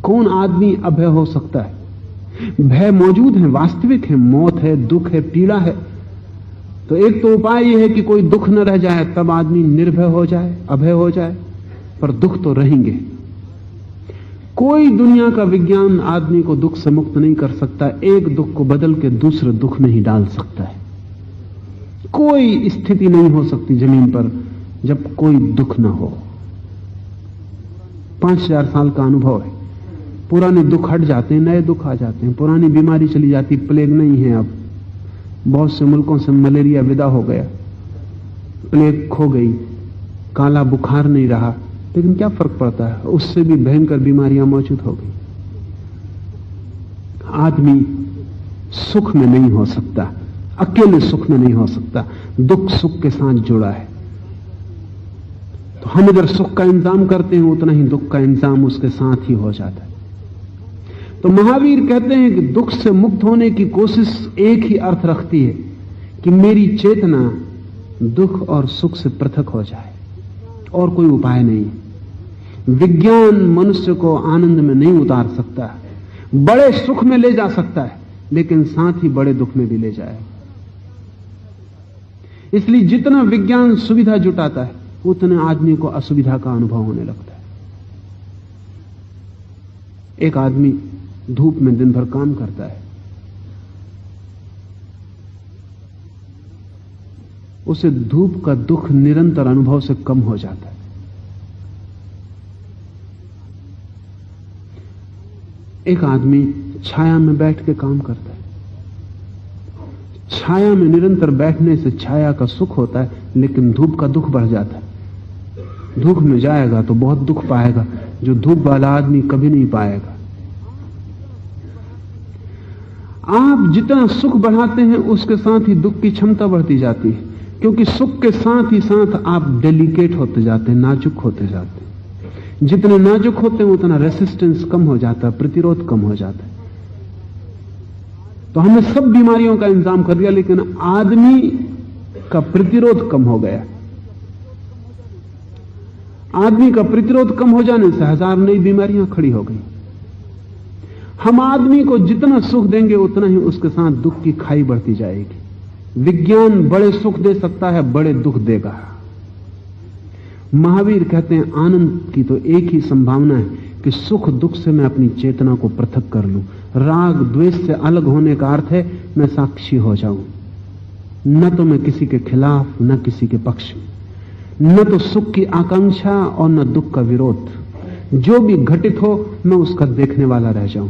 कौन आदमी अभय हो सकता है? भय मौजूद है, वास्तविक है, मौत है, दुख है, पीड़ा है। तो एक तो उपाय यह है कि कोई दुख न रह जाए, तब आदमी निर्भय हो जाए, अभय हो जाए, पर दुख तो रहेंगे। कोई दुनिया का विज्ञान आदमी को दुख से मुक्त नहीं कर सकता। एक दुख को बदल के दूसरे दुख में ही डाल सकता है। कोई स्थिति नहीं हो सकती जमीन पर जब कोई दुख ना हो। 5000 साल का अनुभव है। पुराने दुख हट जाते हैं, नए दुख आ जाते हैं। पुरानी बीमारी चली जाती, प्लेग नहीं है अब। बहुत से मुल्कों से मलेरिया विदा हो गया, प्लेग खो गई, काला बुखार नहीं रहा, लेकिन क्या फर्क पड़ता है, उससे भी भयंकर बीमारियां मौजूद हो गई। आदमी सुख में नहीं हो सकता, अकेले सुख में नहीं हो सकता। दुख सुख के साथ जुड़ा है। तो हम इधर सुख का इंतजाम करते हैं, उतना ही दुख का इंतजाम उसके साथ ही हो जाता है। तो महावीर कहते हैं कि दुख से मुक्त होने की कोशिश एक ही अर्थ रखती है कि मेरी चेतना दुख और सुख से पृथक हो जाए, और कोई उपाय नहीं है। विज्ञान मनुष्य को आनंद में नहीं उतार सकता, बड़े सुख में ले जा सकता है, लेकिन साथ ही बड़े दुख में भी ले जाएगा। इसलिए जितना विज्ञान सुविधा जुटाता है, उतने आदमी को असुविधा का अनुभव होने लगता है। एक आदमी धूप में दिन भर काम करता है, उसे धूप का दुख निरंतर अनुभव से कम हो जाता है। एक आदमी छाया में बैठ के काम करता है, छाया में निरंतर बैठने से छाया का सुख होता है, लेकिन धूप का दुख बढ़ जाता है। धूप में जाएगा तो बहुत दुख पाएगा, जो धूप वाला आदमी कभी नहीं पाएगा। आप जितना सुख बढ़ाते हैं, उसके साथ ही दुख की क्षमता बढ़ती जाती है, क्योंकि सुख के साथ ही साथ आप डेलिकेट होते जाते हैं, नाजुक होते जाते हैं। जितने नाजुक होते हैं उतना रेसिस्टेंस कम हो जाता है, प्रतिरोध कम हो जाता है। तो हमने सब बीमारियों का इंतजाम कर दिया, लेकिन आदमी का प्रतिरोध कम हो गया। आदमी का प्रतिरोध कम हो जाने से 1000 नई बीमारियां खड़ी हो गई। हम आदमी को जितना सुख देंगे, उतना ही उसके साथ दुख की खाई बढ़ती जाएगी। विज्ञान बड़े सुख दे सकता है, बड़े दुख देगा। महावीर कहते हैं आनंद की तो एक ही संभावना है कि सुख दुख से मैं अपनी चेतना को पृथक कर लूं। राग द्वेष से अलग होने का अर्थ है मैं साक्षी हो जाऊं, न तो मैं किसी के खिलाफ, न किसी के पक्ष में, न तो सुख की आकांक्षा और न दुख का विरोध। जो भी घटित हो मैं उसका देखने वाला रह जाऊं।